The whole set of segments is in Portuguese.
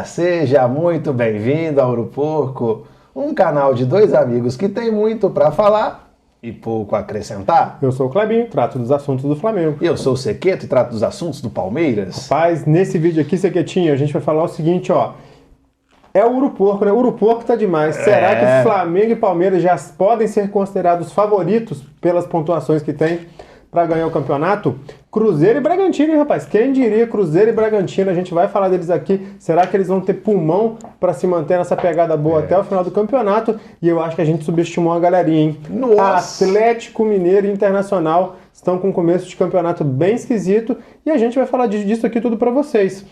Seja muito bem-vindo ao Ouro Porco, um canal de dois amigos que tem muito para falar e pouco a acrescentar. Eu sou o Clebinho, trato dos assuntos do Flamengo. E eu sou o Sequeto e trato dos assuntos do Palmeiras. Rapaz, nesse vídeo aqui, Sequetinho, a gente vai falar o seguinte, ó. É o Ouro Porco, né? O Ouro Porco tá demais. Será que Flamengo e Palmeiras já podem ser considerados favoritos pelas pontuações que tem para ganhar o campeonato? Cruzeiro e Bragantino, hein, rapaz? Quem diria Cruzeiro e Bragantino? A gente vai falar deles aqui. Será que eles vão ter pulmão para se manter nessa pegada boa até o final do campeonato? E eu acho que a gente subestimou a galerinha, hein? Nossa! Atlético Mineiro e Internacional estão com um começo de campeonato bem esquisito e a gente vai falar disso aqui tudo para vocês.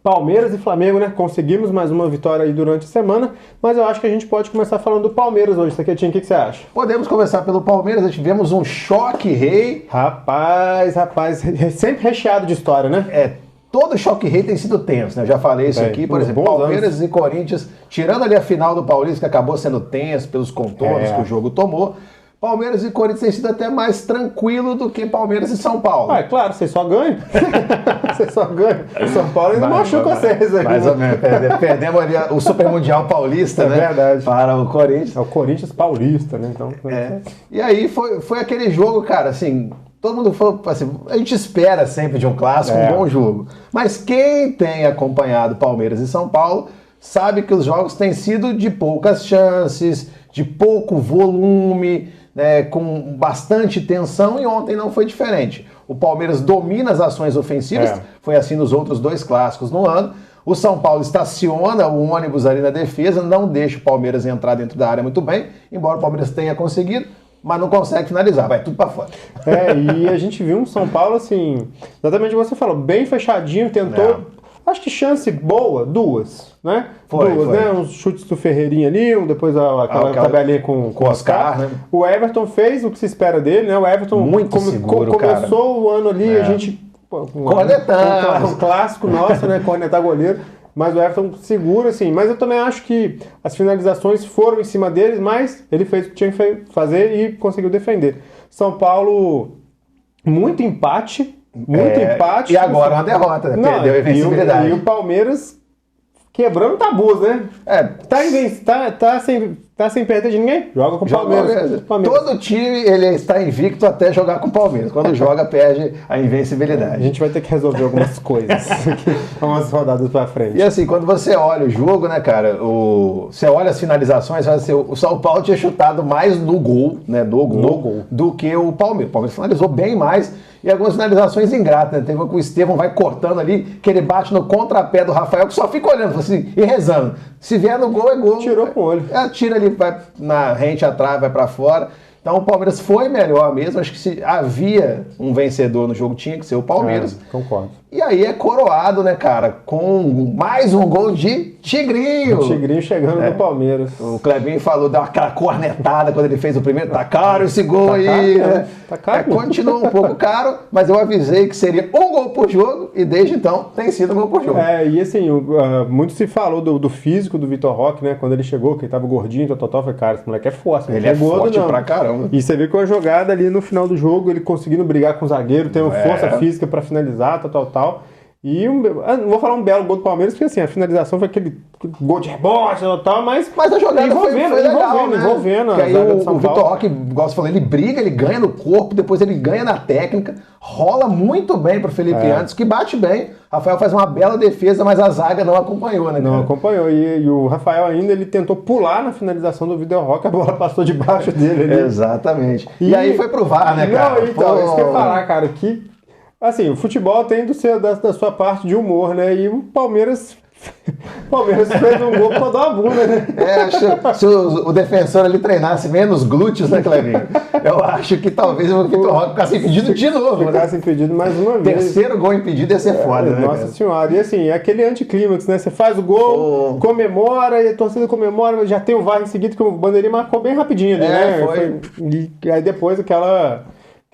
Palmeiras e Flamengo, né? Conseguimos mais uma vitória aí durante a semana, mas eu acho que a gente pode começar falando do Palmeiras hoje, Saquetinho. O que você acha? Podemos começar pelo Palmeiras, tivemos um choque rei. Rapaz, sempre recheado de história, né? Todo choque rei tem sido tenso, né? Eu já falei isso aqui, por exemplo, Palmeiras e Corinthians, tirando ali a final do Paulista, que acabou sendo tenso pelos contornos que o jogo tomou. Palmeiras e Corinthians têm sido até mais tranquilo do que Palmeiras e São Paulo. É claro, vocês só ganham. Vocês só ganham. São Paulo ainda machuca vocês aí. Mais ou menos. Perdemos ali o Super Mundial Paulista, né? Verdade. Para o Corinthians. É o Corinthians paulista, né? Então, E aí foi aquele jogo, cara, assim, todo mundo falou assim, a gente espera sempre de um clássico um bom jogo. Mas quem tem acompanhado Palmeiras e São Paulo sabe que os jogos têm sido de poucas chances, de pouco volume, né, com bastante tensão, e ontem não foi diferente. O Palmeiras domina as ações ofensivas, foi assim nos outros dois clássicos no ano. O São Paulo estaciona o ônibus ali na defesa, não deixa o Palmeiras entrar dentro da área muito bem, embora o Palmeiras tenha conseguido, mas não consegue finalizar, vai tudo para fora. E a gente viu um São Paulo, assim, exatamente o que você falou, bem fechadinho, tentou... Acho que chance boa, duas, né? Foi. Né? Uns chutes do Ferreirinha ali, depois aquela tabelinha com o Oscar. Né? O Everton fez o que se espera dele, né? O Everton muito seguro, começou o ano ali, a gente... Cornetando. Um clássico nosso, né? Cornetar goleiro. Mas o Everton segura, assim. Mas eu também acho que as finalizações foram em cima deles, mas ele fez o que tinha que fazer e conseguiu defender. São Paulo, muito empate. E agora uma derrota, né? Perdeu a invencibilidade. E o Palmeiras quebrando tabus, né? Tá sem perder de ninguém? Joga com o Palmeiras. Todo time ele está invicto até jogar com o Palmeiras. Quando joga, perde a invencibilidade. A gente vai ter que resolver algumas coisas. Umas rodadas pra frente. E assim, quando você olha o jogo, né, cara? Você olha as finalizações, o São Paulo tinha chutado mais no gol, né? No gol, do que o Palmeiras. O Palmeiras finalizou bem mais. E algumas finalizações ingratas, né? Teve uma que o Estevão vai cortando ali, que ele bate no contrapé do Rafael, que só fica olhando assim, e rezando. Se vier no gol, é gol. Tirou com o olho. Tira ali, vai na rente atrás, vai pra fora. Então o Palmeiras foi melhor mesmo. Acho que se havia um vencedor no jogo, tinha que ser o Palmeiras. Concordo. E aí é coroado, né, cara, com mais um gol de Tigrinho. O Tigrinho chegando no Palmeiras. O Clebinho falou, deu aquela cornetada quando ele fez o primeiro. Tá caro esse gol aí, né? Tá caro. Continua um pouco caro, mas eu avisei que seria um gol por jogo e desde então tem sido um gol por jogo. E assim, muito se falou do físico do Vitor Roque, né? Quando ele chegou, que ele tava gordinho, falei, cara, esse moleque é forte. Ele é forte pra caramba. E você viu que uma jogada ali no final do jogo, ele conseguindo brigar com o zagueiro, tendo força física pra finalizar, tal. E não vou falar um belo gol do Palmeiras, porque assim, a finalização foi aquele gol de rebote, tal, mas a jogada foi legal, né? Envolvendo a aí o Vitor Roque, igual você falou, ele briga, ele ganha no corpo, depois ele ganha na técnica, rola muito bem pro Felipe Andes, que bate bem. Rafael faz uma bela defesa, mas a zaga não acompanhou, né? Não acompanhou. E o Rafael ainda, ele tentou pular na finalização do Vitor Roque, a bola passou debaixo dele ali. Exatamente. E aí foi pro VAR, né, cara? Não, então, isso que eu ia falar, cara, que... Assim, o futebol tem da sua parte de humor, né? E o Palmeiras fez um gol pra dar uma bunda, né? Se o defensor ali treinasse menos glúteos, né, Clebinho? Eu acho que talvez o Vitor Roque ficasse impedido de novo, Ficasse impedido mais uma vez. Terceiro gol impedido ia ser foda, né? Nossa Senhora. E assim, é aquele anticlímax, né? Você faz o gol, comemora, e a torcida comemora, já tem o VAR em seguida, que o bandeirinha marcou bem rapidinho ali, né? Foi. E aí depois aquela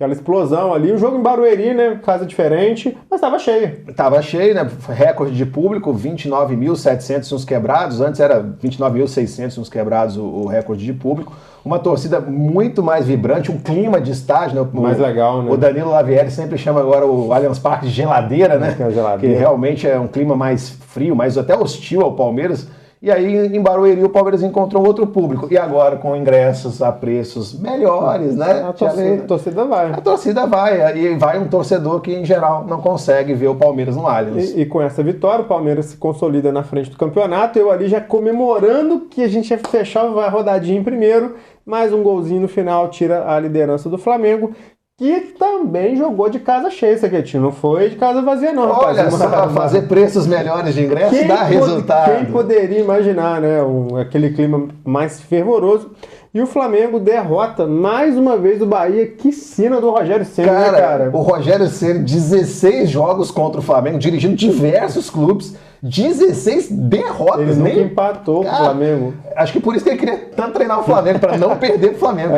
aquela explosão ali. O jogo em Barueri, né? Casa diferente, mas estava cheio. Tava cheio, né? Recorde de público, 29.700 uns quebrados. Antes era 29.600 uns quebrados o recorde de público. Uma torcida muito mais vibrante, um clima de estádio, né? Mais legal, né? O Danilo Lavieri sempre chama agora o Allianz Parque de geladeira, né? Que realmente é um clima mais frio, mais até hostil ao Palmeiras. E aí, em Barueri, o Palmeiras encontrou outro público. E agora, com ingressos a preços melhores, né? A torcida vai. A torcida vai. E vai um torcedor que, em geral, não consegue ver o Palmeiras no Allianz. E com essa vitória, o Palmeiras se consolida na frente do campeonato. Eu ali já comemorando que a gente ia fechar a rodadinha em primeiro. Mais um golzinho no final tira a liderança do Flamengo, que também jogou de casa cheia, Saquetinho. Não foi de casa vazia, não. Olha só, fazer preços melhores de ingresso dá resultado. Quem poderia imaginar, né? Aquele clima mais fervoroso. E o Flamengo derrota mais uma vez o Bahia. Que sina do Rogério Ceni, né, cara? O Rogério Ceni, 16 jogos contra o Flamengo, dirigindo diversos clubes, 16 derrotas. Ele nunca empatou com o Flamengo. Acho que por isso que ele queria tanto treinar o Flamengo, para não perder pro Flamengo.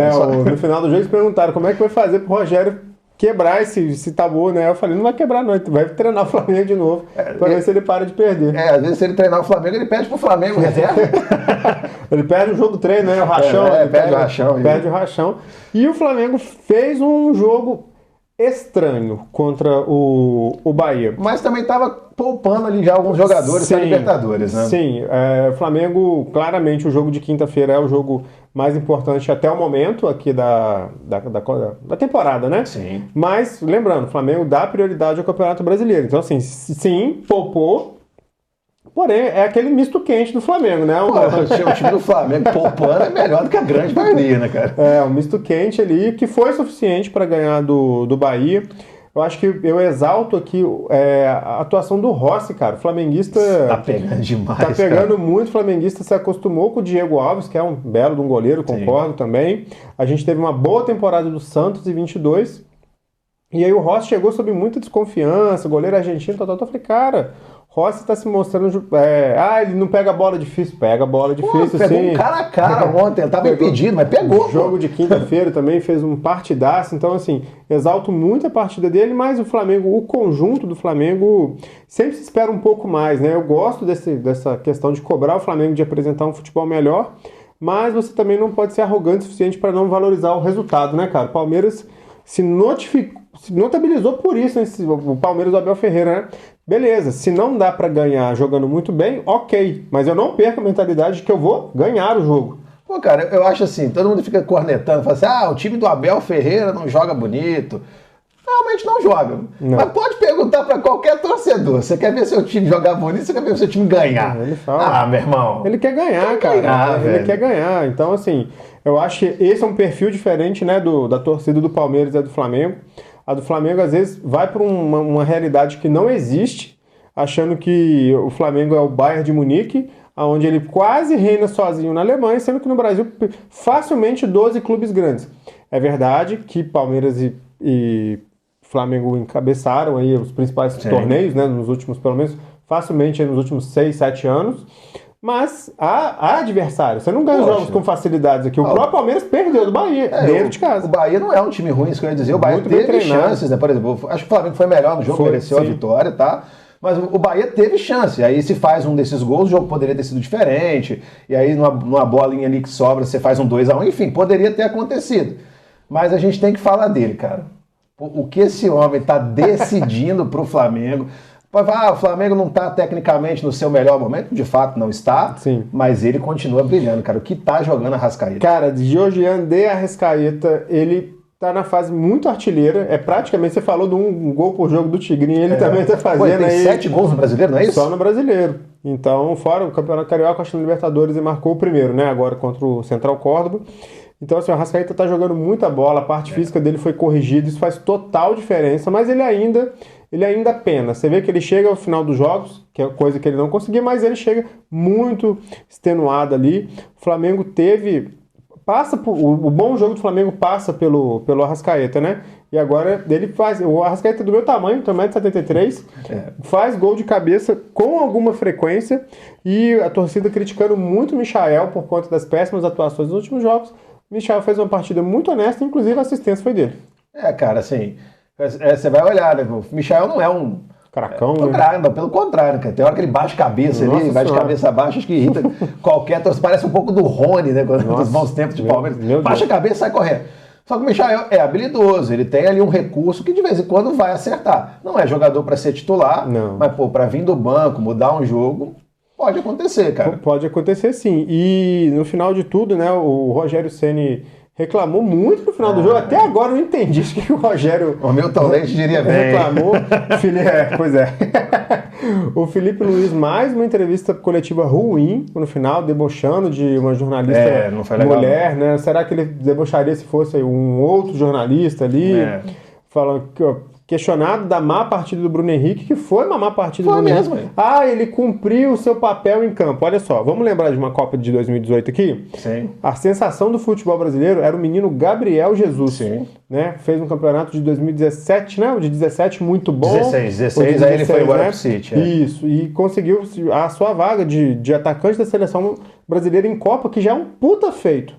No final do jogo eles perguntaram como é que vai fazer pro Rogério quebrar esse tabu, né? Eu falei, não vai quebrar não, vai treinar o Flamengo de novo, para ver se ele para de perder. Às vezes se ele treinar o Flamengo, ele pede pro Flamengo reserva. Ele perde o jogo treino, né? O rachão. Perde o rachão. Perde o rachão. E o Flamengo fez um jogo estranho contra o Bahia. Mas também estava poupando ali já alguns jogadores para Libertadores, né? Sim, o Flamengo, claramente, o jogo de quinta-feira é o jogo mais importante até o momento aqui da temporada, né? Sim. Mas, lembrando, o Flamengo dá prioridade ao Campeonato Brasileiro. Então, assim, sim, poupou. Porém, é aquele misto quente do Flamengo, né? O time do Flamengo poupando é melhor do que a grande maioria, né, cara? Um misto quente ali, que foi suficiente para ganhar do Bahia. Eu acho que eu exalto aqui a atuação do Rossi, cara. O flamenguista... Tá pegando demais, Tá pegando muito. O flamenguista se acostumou com o Diego Alves, que é um belo de um goleiro, concordo também. A gente teve uma boa temporada do Santos em 22. E aí o Rossi chegou sob muita desconfiança, goleiro argentino, tal. Eu falei, cara... Rossi está se mostrando... ele não pega bola difícil. Pega bola difícil, pegou sim. Um cara a cara ontem. Ele estava impedido, mas pegou. O jogo de quinta-feira também fez um partidaço. Então, assim, exalto muito a partida dele, mas o Flamengo, o conjunto do Flamengo, sempre se espera um pouco mais, né? Eu gosto dessa questão de cobrar o Flamengo de apresentar um futebol melhor, mas você também não pode ser arrogante o suficiente para não valorizar o resultado, né, cara? O Palmeiras se notabilizou por isso, né? O Palmeiras do Abel Ferreira, né? Beleza, se não dá pra ganhar jogando muito bem, ok. Mas eu não perco a mentalidade de que eu vou ganhar o jogo. Pô, cara, eu acho assim, todo mundo fica cornetando, fala assim, o time do Abel Ferreira não joga bonito. Realmente não joga. Não. Mas pode perguntar pra qualquer torcedor. Você quer ver seu time jogar bonito, você quer ver seu time ganhar? Ele fala. Meu irmão. Ele quer ganhar, cara. Ele quer ganhar. Então, assim, eu acho que esse é um perfil diferente, né, da torcida do Palmeiras e do Flamengo. A do Flamengo, às vezes, vai para uma realidade que não existe, achando que o Flamengo é o Bayern de Munique, onde ele quase reina sozinho na Alemanha, sendo que no Brasil, facilmente 12 clubes grandes. É verdade que Palmeiras e Flamengo encabeçaram aí os principais torneios, né, nos últimos, pelo menos, facilmente nos últimos 6, 7 anos. Mas há adversário. Você não ganha jogos com facilidades aqui. O próprio Palmeiras perdeu do Bahia, dentro de casa. O Bahia não é um time ruim, isso que eu ia dizer. O Bahia teve chances, né? Por exemplo, acho que o Flamengo foi melhor no jogo, mereceu a vitória, tá? Mas o Bahia teve chance. Aí se faz um desses gols, o jogo poderia ter sido diferente. E aí numa bolinha ali que sobra, você faz um 2-1. Enfim, poderia ter acontecido. Mas a gente tem que falar dele, cara. O que esse homem tá decidindo pro Flamengo... O Flamengo não está tecnicamente no seu melhor momento, de fato não está, mas ele continua brilhando, cara. O que tá jogando a Arrascaeta? Cara, Georgian de Arrascaeta, ele tá na fase muito artilheira, praticamente, você falou de um gol por jogo do Tigrinho, ele também tá fazendo. Ele tem 7 gols no Brasileiro, não é isso? Só no Brasileiro. Então, fora o Campeonato Carioca, acho que no Libertadores ele marcou o primeiro, né, agora contra o Central Córdoba. Então, assim, o Arrascaeta tá jogando muita bola, a parte física dele foi corrigida, isso faz total diferença, mas ele ainda pena. Você vê que ele chega ao final dos jogos, que é coisa que ele não conseguia, mas ele chega muito extenuado ali. O Flamengo o bom jogo do Flamengo passa pelo Arrascaeta, né? E agora o Arrascaeta é do meu tamanho, tem 1,73 m, faz gol de cabeça com alguma frequência, e a torcida criticando muito o Michael por conta das péssimas atuações nos últimos jogos. O Michael fez uma partida muito honesta, inclusive a assistência foi dele. Cara, assim, você vai olhar, né? O Michael não é um Caracão, né? Pelo contrário, cara. Tem hora que ele baixa a cabeça ali, vai de cabeça baixa, acho que irrita qualquer torcedor. Parece um pouco do Rony, né? Nos bons tempos de Palmeiras. Baixa a cabeça e sai correndo. Só que o Michael é habilidoso, ele tem ali um recurso que de vez em quando vai acertar. Não é jogador para ser titular, mas, para vir do banco, mudar um jogo, pode acontecer, cara. Pode acontecer, sim. E no final de tudo, né, o Rogério Ceni reclamou muito no final do jogo. Até agora eu não entendi o que o Rogério... O Milton Leite diria bem. Reclamou. Pois é. O Felipe Luiz, mais uma entrevista coletiva ruim no final, debochando de uma jornalista não foi legal, mulher, né? Será que ele debocharia se fosse um outro jornalista ali? Falando questionado da má partida do Bruno Henrique, que foi uma má partida do Bruno mesmo, Henrique. Ele cumpriu o seu papel em campo. Olha só, vamos lembrar de uma Copa de 2018 aqui? Sim. A sensação do futebol brasileiro era o menino Gabriel Jesus. Sim. Né? Fez um campeonato de 2017, né? O de 17 muito bom. 16, aí ele foi embora pro City. Isso, e conseguiu a sua vaga de atacante da seleção brasileira em Copa, que já é um puta feito.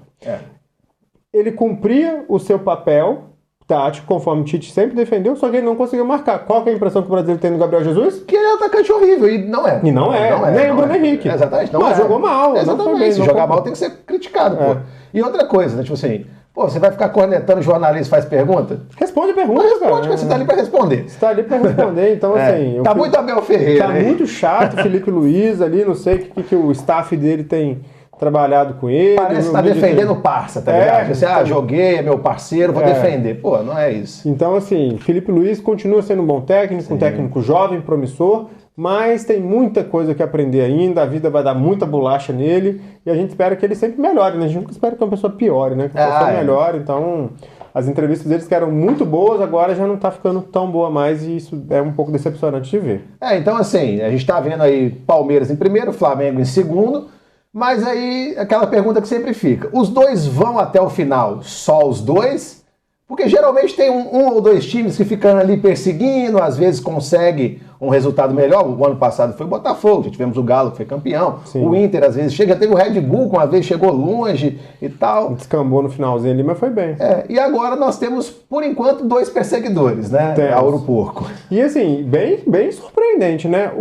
Ele cumpria o seu papel tático, conforme o Tite sempre defendeu, só que ele não conseguiu marcar. Qual que é a impressão que o brasileiro tem no Gabriel Jesus? Que ele é um atacante horrível, e não é. Nem o Bruno Henrique. Exatamente. Mas jogou mal. Exatamente. Se jogar mal tem que ser criticado, pô. E outra coisa, né, tipo assim, você vai ficar cornetando o jornalista, faz pergunta? Responde a pergunta, responde, cara. Você tá ali pra responder. Você tá ali pra responder, então assim... Tá muito Abel Ferreira. Tá muito chato o Felipe Luiz ali, não sei o que o staff dele tem trabalhado com ele. Parece que tá defendendo o parça, tá ligado? Você, joguei, é meu parceiro, vou defender. Pô, não é isso. Então, assim, Felipe Luiz continua sendo um bom técnico, um técnico jovem, promissor, mas tem muita coisa que aprender ainda, a vida vai dar muita bolacha nele, e a gente espera que ele sempre melhore, né? A gente nunca espera que uma pessoa piore, né? Que uma pessoa melhore, então... As entrevistas deles que eram muito boas, agora já não tá ficando tão boa mais, e isso é um pouco decepcionante de ver. Então, assim, a gente tá vendo aí Palmeiras em primeiro, Flamengo em segundo. Mas aí, aquela pergunta que sempre fica. Os dois vão até o final? Só os dois? Porque geralmente tem um ou dois times que ficam ali perseguindo, às vezes consegue um resultado melhor. O ano passado foi o Botafogo, já tivemos o Galo que foi campeão. Sim. O Inter às vezes chega, teve o Red Bull que uma vez chegou longe e tal. Descambou no finalzinho ali, mas foi bem. E agora nós temos, por enquanto, dois perseguidores, né? A Ouro Porco. E assim, bem surpreendente, né?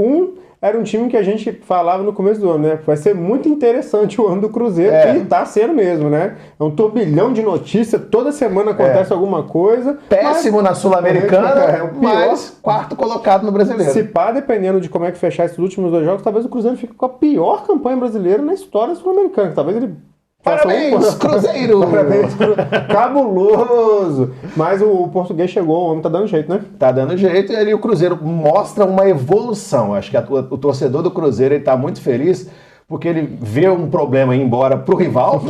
Era um time que a gente falava no começo do ano, né? Vai ser muito interessante o ano do Cruzeiro, e tá sendo mesmo, né? É um turbilhão de notícias, toda semana acontece alguma coisa. Péssimo na Sul-Americana, mas quarto colocado no Brasileiro. Se pá, dependendo de como é que fechar esses últimos 2 jogos, talvez o Cruzeiro fique com a pior campanha brasileira na história sul-americana. Talvez ele... Parabéns, Cruzeiro! Parabéns, cabuloso! Mas o português chegou, o homem tá dando jeito, né? Tá dando jeito, e ali o Cruzeiro mostra uma evolução. Acho que o torcedor do Cruzeiro ele tá muito feliz, porque ele vê um problema ir embora pro rival.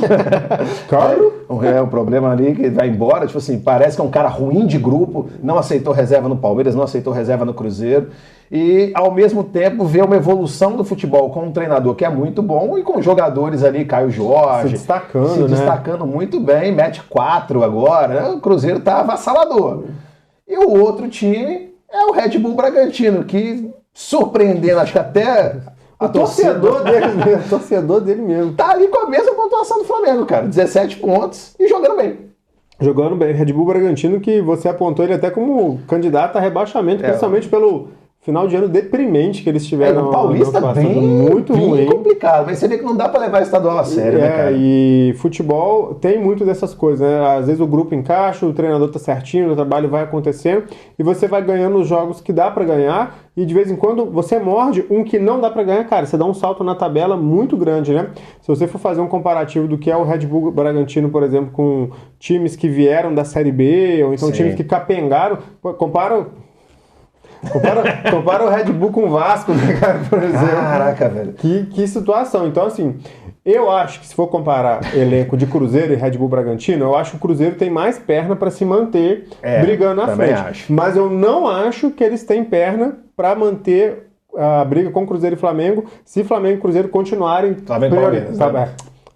Claro! É um problema ali que vai embora, tipo assim, parece que é um cara ruim de grupo, não aceitou reserva no Palmeiras, não aceitou reserva no Cruzeiro. E, ao mesmo tempo, ver uma evolução do futebol com um treinador que é muito bom e com jogadores ali, Caio Jorge, se destacando muito bem, mete 4 agora, né? O Cruzeiro tá avassalador. E o outro time é o Red Bull Bragantino, que, surpreendendo, acho que até... O torcedor dele mesmo. Tá ali com a mesma pontuação do Flamengo, cara. 17 pontos e jogando bem. Jogando bem. Red Bull Bragantino, que você apontou ele até como candidato a rebaixamento, principalmente pelo final de ano deprimente que eles tiveram. O Paulista muito ruim. Complicado, mas você vê que não dá pra levar estadual a sério, né, cara? E futebol tem muito dessas coisas, né? Às vezes o grupo encaixa, o treinador tá certinho, o trabalho vai acontecendo e você vai ganhando os jogos que dá pra ganhar e de vez em quando você morde um que não dá pra ganhar, cara, você dá um salto na tabela muito grande, né? Se você for fazer um comparativo do que é o Red Bull Bragantino, por exemplo, com times que vieram da Série B ou então times que capengaram, compara o Red Bull com o Vasco, né, cara, por exemplo. Caraca, velho. Que situação. Então, assim, eu acho que se for comparar elenco de Cruzeiro e Red Bull Bragantino, eu acho que o Cruzeiro tem mais perna para se manter brigando na frente. Acho. Mas eu não acho que eles têm perna para manter a briga com Cruzeiro e Flamengo, se Flamengo e Cruzeiro continuarem... Flamengo e Palmeiras,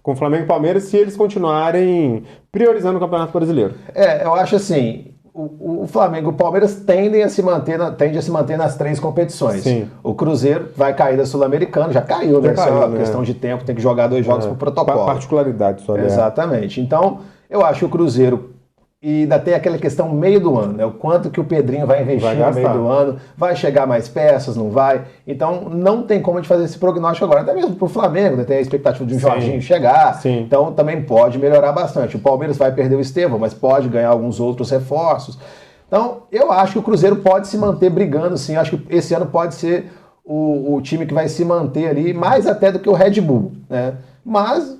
com Flamengo e Palmeiras, se eles continuarem priorizando o Campeonato Brasileiro. Eu acho assim... O Flamengo e o Palmeiras tendem a se manter nas 3 competições. Sim. O Cruzeiro vai cair da Sul-Americana, já caiu, né? Só questão de tempo, tem que jogar 2 jogos por protocolo. Particularidade só. Exatamente. Então, eu acho que o Cruzeiro E ainda tem aquela questão meio do ano, né? O quanto que o Pedrinho vai investir no meio do ano, vai chegar mais peças, não vai? Então não tem como a gente fazer esse prognóstico agora, até mesmo pro Flamengo, né? Tem a expectativa de um Jorginho chegar, então também pode melhorar bastante. O Palmeiras vai perder o Estevão, mas pode ganhar alguns outros reforços. Então eu acho que o Cruzeiro pode se manter brigando, sim. Eu acho que esse ano pode ser o time que vai se manter ali, mais até do que o Red Bull, né? Mas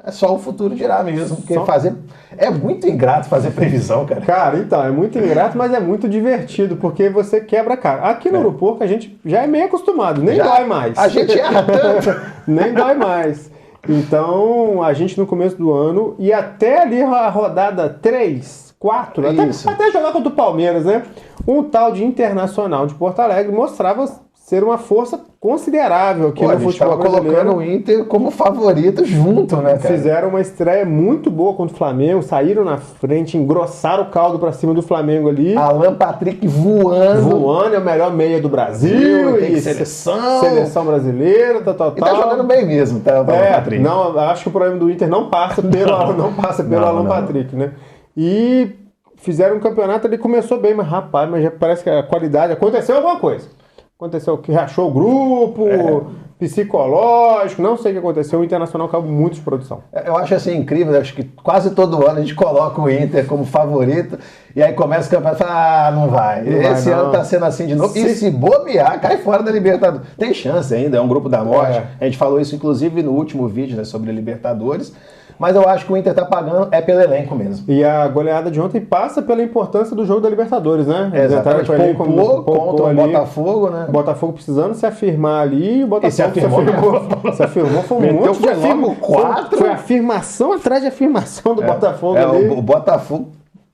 é só o futuro dirá mesmo, porque fazer... É muito ingrato fazer previsão, cara. Cara, então, é muito ingrato, mas é muito divertido, porque você quebra a cara. Aqui no Aeroporto a gente já é meio acostumado, nem dói mais. A gente erra tanto. Nem dói mais. Então, a gente no começo do ano, e até ali a rodada 3, 4, até jogar contra o Palmeiras, né? Um tal de Internacional de Porto Alegre mostrava ser uma força considerável aqui no futebol brasileiro. Colocando o Inter como favorito junto, né, cara? Fizeram uma estreia muito boa contra o Flamengo, saíram na frente, engrossaram o caldo pra cima do Flamengo ali. Alan Patrick voando. Voando, é o melhor meia do Brasil. Tem seleção. Seleção brasileira, tal. E tá jogando bem mesmo, tá? O Alan Patrick. Não, acho que o problema do Inter não passa pelo Alan Patrick, né? E fizeram um campeonato, ele começou bem, mas rapaz, já parece que a qualidade... Aconteceu alguma coisa. Aconteceu que rachou o grupo, psicológico, não sei o que aconteceu, o Internacional caiu muito de produção. Eu acho assim incrível, acho que quase todo ano a gente coloca o Inter como favorito e aí começa o campeonato e fala, não vai. Esse ano tá sendo assim de novo. E se bobear, cai fora da Libertadores. Tem chance ainda, é um grupo da morte. A gente falou isso inclusive no último vídeo, né, sobre a Libertadores. Mas eu acho que o Inter tá pagando pelo elenco mesmo. E a goleada de ontem passa pela importância do jogo da Libertadores, né? Exatamente, poupou contra o Botafogo, né? O Botafogo precisando se afirmar ali, o Botafogo se afirmou. Foi um monte de afirmação. Foi afirmação atrás de afirmação do Botafogo ali. O Botafogo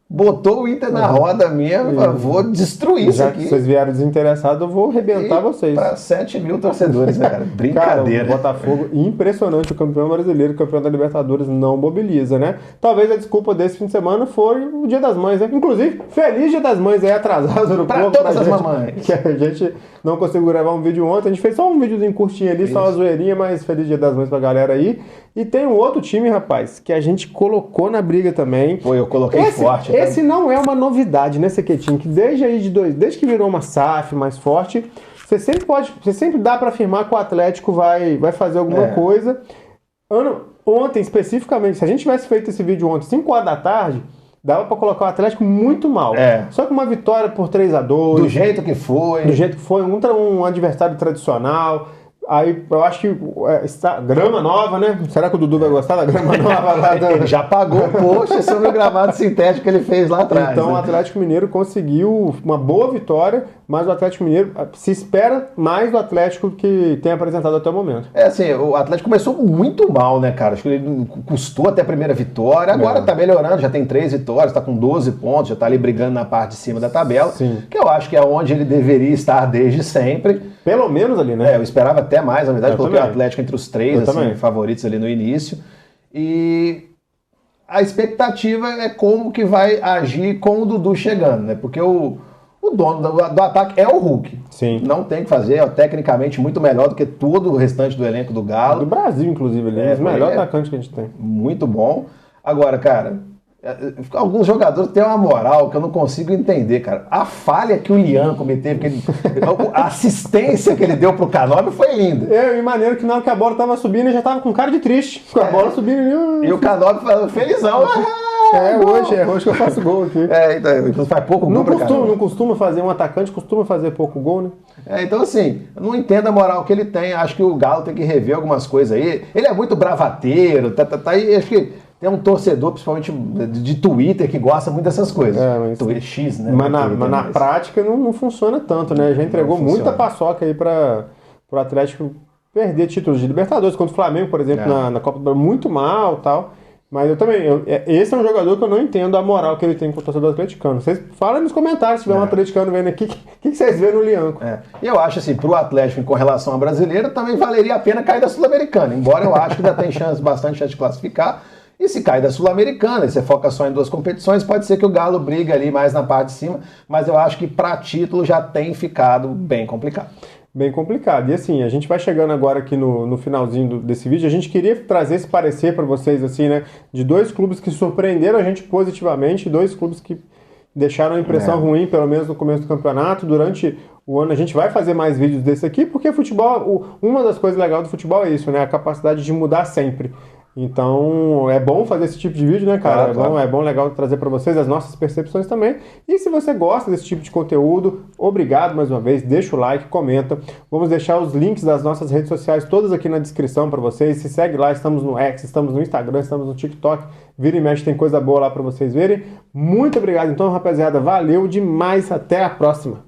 botou o Inter na roda mesmo, vou destruir isso aqui. Se vocês vieram desinteressados, eu vou arrebentar vocês. Para 7 mil torcedores, né, cara? Brincadeira. Cara, o Botafogo, impressionante, o campeão brasileiro, o campeão da Libertadores, não mobiliza, né? Talvez a desculpa desse fim de semana foi o Dia das Mães, né? Inclusive, feliz Dia das Mães aí atrasado no Para todas as mamães. Que a gente não conseguiu gravar um vídeo ontem, a gente fez só um videozinho curtinho ali, só uma zoeirinha, mas feliz Dia das Mães pra galera aí. E tem um outro time, rapaz, que a gente colocou na briga também. Pô, eu coloquei forte. Esse não é uma novidade, né, Sequetinho? Que desde que virou uma SAF mais forte, você sempre dá pra afirmar que o Atlético vai fazer alguma coisa. Ontem, especificamente, se a gente tivesse feito esse vídeo ontem, 5 horas da tarde, dava pra colocar o Atlético muito mal. Só que uma vitória por 3-2. Do jeito que foi. Um adversário tradicional. Aí eu acho que grama nova, né? Será que o Dudu vai gostar da grama nova lá? Ele já pagou o post sobre o gramado sintético que ele fez lá atrás. Então o Atlético Mineiro conseguiu uma boa vitória, mas o Atlético Mineiro se espera mais do Atlético que tem apresentado até o momento. Assim, o Atlético começou muito mal, né, cara? Acho que ele custou até a primeira vitória, agora tá melhorando, já tem 3 vitórias, tá com 12 pontos, já tá ali brigando na parte de cima da tabela, que eu acho que é onde ele deveria estar desde sempre. Pelo menos ali, né? Eu esperava até mais, na verdade, coloquei o Atlético entre os 3 favoritos ali no início. E a expectativa é como que vai agir com o Dudu chegando, né? Porque o dono do ataque é o Hulk. Sim. Não tem o que fazer, é tecnicamente muito melhor do que todo o restante do elenco do Galo. Do Brasil, inclusive, ele é o melhor atacante que a gente tem. Muito bom. Agora, cara, alguns jogadores têm uma moral que eu não consigo entender, cara. A falha que o Lian cometeu, a assistência que ele deu pro Canóbio foi linda. E maneiro que na hora que a bola tava subindo, ele já tava com cara de triste. Com a bola subindo. E o Canóbio falando felizão. Hoje que eu faço gol aqui. Então faz pouco gol. Não costuma fazer, um atacante costuma fazer pouco gol, né? Então assim, eu não entendo a moral que ele tem. Acho que o Galo tem que rever algumas coisas aí. Ele é muito bravateiro, tá aí, acho que tem um torcedor, principalmente de Twitter, que gosta muito dessas coisas. Twitter X, né? Mas na prática não funciona tanto, né? Já entregou muita paçoca aí para o Atlético perder títulos de Libertadores, contra o Flamengo, por exemplo, na Copa do Brasil, muito mal e tal. Mas eu também, esse é um jogador que eu não entendo a moral que ele tem com o torcedor atleticano. Vocês falam nos comentários, se tiver um atleticano vendo aqui, o que vocês vêem no Lianco? E eu acho assim, pro Atlético com relação à brasileira, também valeria a pena cair da Sul-Americana, embora eu acho que ainda tem bastante chance de classificar. E se cai da Sul-Americana, e você foca só em 2 competições, pode ser que o Galo brigue ali mais na parte de cima, mas eu acho que para título já tem ficado bem complicado. bem complicado. E assim, a gente vai chegando agora aqui no finalzinho desse vídeo, a gente queria trazer esse parecer para vocês, assim, né, de dois clubes que surpreenderam a gente positivamente, dois clubes que deixaram a impressão ruim, pelo menos no começo do campeonato. Durante o ano a gente vai fazer mais vídeos desse aqui, porque futebol, uma das coisas legais do futebol é isso, né, a capacidade de mudar sempre. Então, é bom fazer esse tipo de vídeo, né, cara? Claro. É bom, legal trazer para vocês as nossas percepções também. E se você gosta desse tipo de conteúdo, obrigado mais uma vez, deixa o like, comenta. Vamos deixar os links das nossas redes sociais todas aqui na descrição para vocês. Se segue lá, estamos no X, estamos no Instagram, estamos no TikTok. Vira e mexe, tem coisa boa lá para vocês verem. Muito obrigado, então, rapaziada. Valeu demais, até a próxima.